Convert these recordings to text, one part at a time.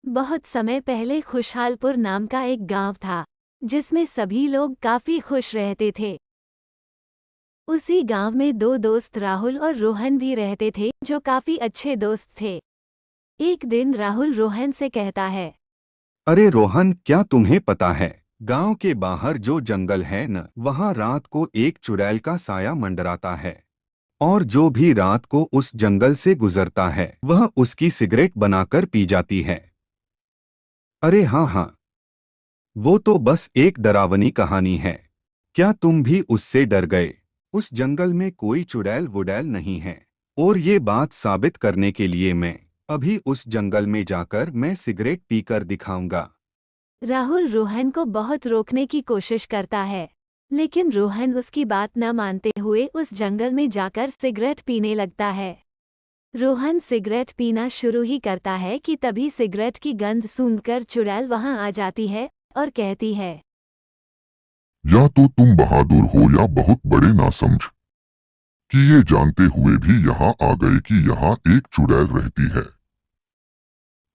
बहुत समय पहले खुशहालपुर नाम का एक गांव था, जिसमें सभी लोग काफी खुश रहते थे। उसी गांव में दो दोस्त राहुल और रोहन भी रहते थे, जो काफी अच्छे दोस्त थे। एक दिन राहुल रोहन से कहता है, अरे रोहन, क्या तुम्हें पता है, गांव के बाहर जो जंगल है न, वहाँ रात को एक चुड़ैल का साया मंडराता है। और जो भी रात को उस जंगल से गुजरता है, वह उसकी सिगरेट बनाकर पी जाती है। अरे हाँ हाँ, वो तो बस एक डरावनी कहानी है। क्या तुम भी उससे डर गए? उस जंगल में कोई चुड़ैल वुड़ैल नहीं है। और ये बात साबित करने के लिए मैं अभी उस जंगल में जाकर मैं सिगरेट पीकर दिखाऊंगा। राहुल रोहन को बहुत रोकने की कोशिश करता है, लेकिन रोहन उसकी बात न मानते हुए उस जंगल में जाकर सिगरेट पीने लगता है। रोहन सिगरेट पीना शुरू ही करता है कि तभी सिगरेट की गंध सूंघकर चुड़ैल वहां आ जाती है और कहती है, या तो तुम बहादुर हो या बहुत बड़े नासमझ, कि ये जानते हुए भी यहाँ आ गए कि यहाँ एक चुड़ैल रहती है।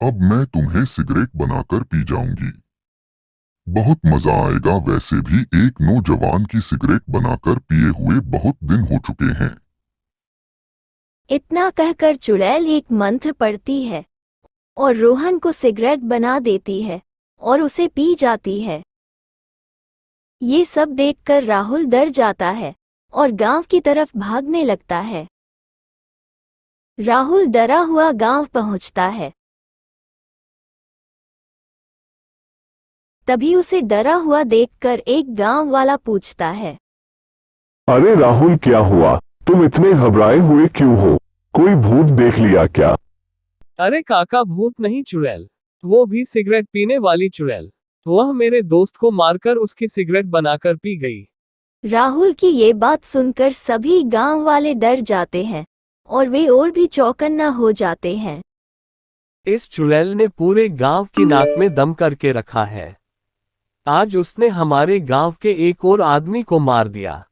अब मैं तुम्हें सिगरेट बनाकर पी जाऊंगी। बहुत मजा आएगा। वैसे भी एक नौजवान की सिगरेट बनाकर पिए हुए बहुत दिन हो चुके हैं। इतना कहकर चुड़ैल एक मंत्र पढ़ती है और रोहन को सिगरेट बना देती है और उसे पी जाती है। ये सब देखकर राहुल डर जाता है और गांव की तरफ भागने लगता है। राहुल डरा हुआ गांव पहुंचता है। तभी उसे डरा हुआ देखकर एक गांव वाला पूछता है, अरे राहुल, क्या हुआ? तुम इतने घबराए हुए क्यों हो? कोई भूत देख लिया क्या? अरे काका, भूत नहीं, चुड़ैल। वो भी सिगरेट पीने वाली चुड़ैल। वह मेरे दोस्त को मारकर उसकी सिगरेट बनाकर पी गई। राहुल की ये बात सुनकर सभी गांव वाले डर जाते हैं और वे और भी चौकन्ना हो जाते हैं। इस चुड़ैल ने पूरे गांव की नाक में दम करके रखा है। आज उसने हमारे गांव के एक और आदमी को मार दिया।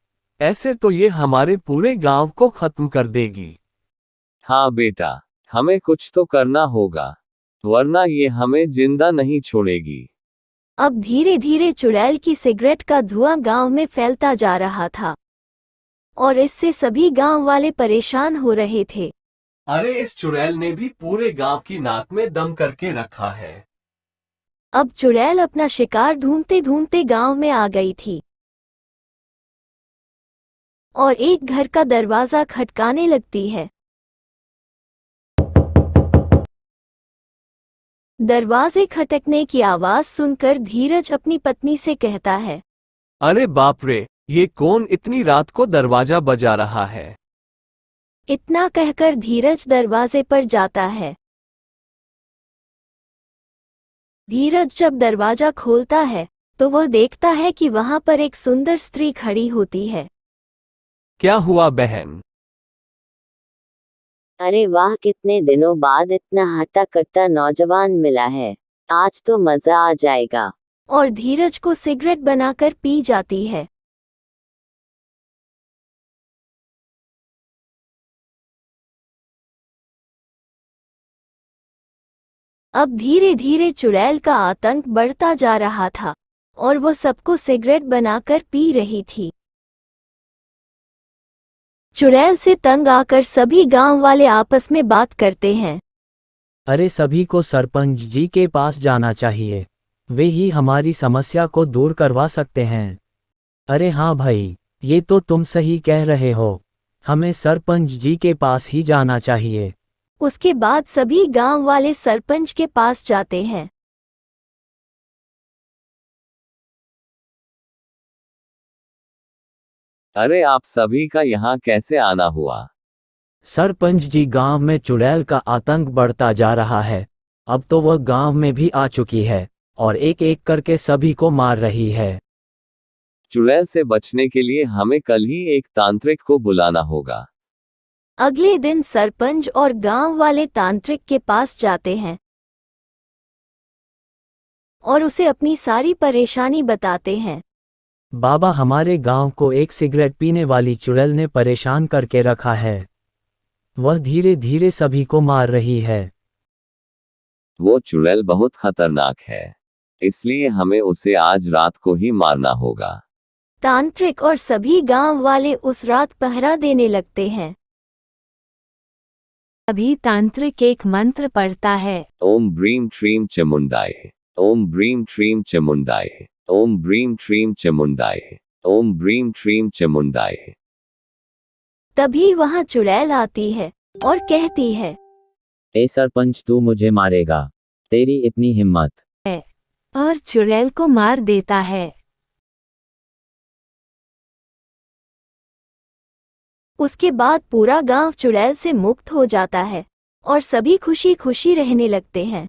ऐसे तो ये हमारे पूरे गांव को खत्म कर देगी। हाँ बेटा, हमें कुछ तो करना होगा, वरना ये हमें जिंदा नहीं छोड़ेगी। अब धीरे धीरे चुड़ैल की सिगरेट का धुआं गांव में फैलता जा रहा था और इससे सभी गांव वाले परेशान हो रहे थे। अरे इस चुड़ैल ने भी पूरे गांव की नाक में दम करके रखा है। अब चुड़ैल अपना शिकार ढूंढते ढूंढते गांव में आ गई थी और एक घर का दरवाजा खटकाने लगती है। दरवाजे खटकने की आवाज सुनकर धीरज अपनी पत्नी से कहता है, अरे बाप रे, ये कौन इतनी रात को दरवाजा बजा रहा है? इतना कहकर धीरज दरवाजे पर जाता है। धीरज जब दरवाजा खोलता है तो वह देखता है कि वहां पर एक सुंदर स्त्री खड़ी होती है। क्या हुआ बहन? अरे वाह, कितने दिनों बाद इतना हट्टा कट्टा नौजवान मिला है। आज तो मजा आ जाएगा। और धीरज को सिगरेट बनाकर पी जाती है। अब धीरे धीरे चुड़ैल का आतंक बढ़ता जा रहा था और वो सबको सिगरेट बनाकर पी रही थी। चुड़ैल से तंग आकर सभी गांव वाले आपस में बात करते हैं। अरे सभी को सरपंच जी के पास जाना चाहिए, वे ही हमारी समस्या को दूर करवा सकते हैं। अरे हाँ भाई, ये तो तुम सही कह रहे हो, हमें सरपंच जी के पास ही जाना चाहिए। उसके बाद सभी गांव वाले सरपंच के पास जाते हैं। अरे आप सभी का यहाँ कैसे आना हुआ? सरपंच जी, गांव में चुड़ैल का आतंक बढ़ता जा रहा है। अब तो वह गांव में भी आ चुकी है और एक एक करके सभी को मार रही है। चुड़ैल से बचने के लिए हमें कल ही एक तांत्रिक को बुलाना होगा। अगले दिन सरपंच और गांव वाले तांत्रिक के पास जाते हैं और उसे अपनी सारी परेशानी बताते हैं। बाबा, हमारे गांव को एक सिगरेट पीने वाली चुड़ैल ने परेशान करके रखा है। वह धीरे धीरे सभी को मार रही है। वो चुड़ैल बहुत खतरनाक है, इसलिए हमें उसे आज रात को ही मारना होगा। तांत्रिक और सभी गांव वाले उस रात पहरा देने लगते हैं। अभी तांत्रिक एक मंत्र पढ़ता है। ओम ब्रीम ट्रीम चमुंडाय, ओम ब्रीम ट्रीम चमुंडाय, ओम ब्रीम ट्रीम चमुंडाय, ओम ब्रीम ट्रीम चमुंडाय। तभी वहां चुड़ैल आती है और कहती है, ए सरपंच, तू मुझे मारेगा? तेरी इतनी हिम्मत? और चुड़ैल को मार देता है। उसके बाद पूरा गांव चुड़ैल से मुक्त हो जाता है और सभी खुशी खुशी रहने लगते हैं।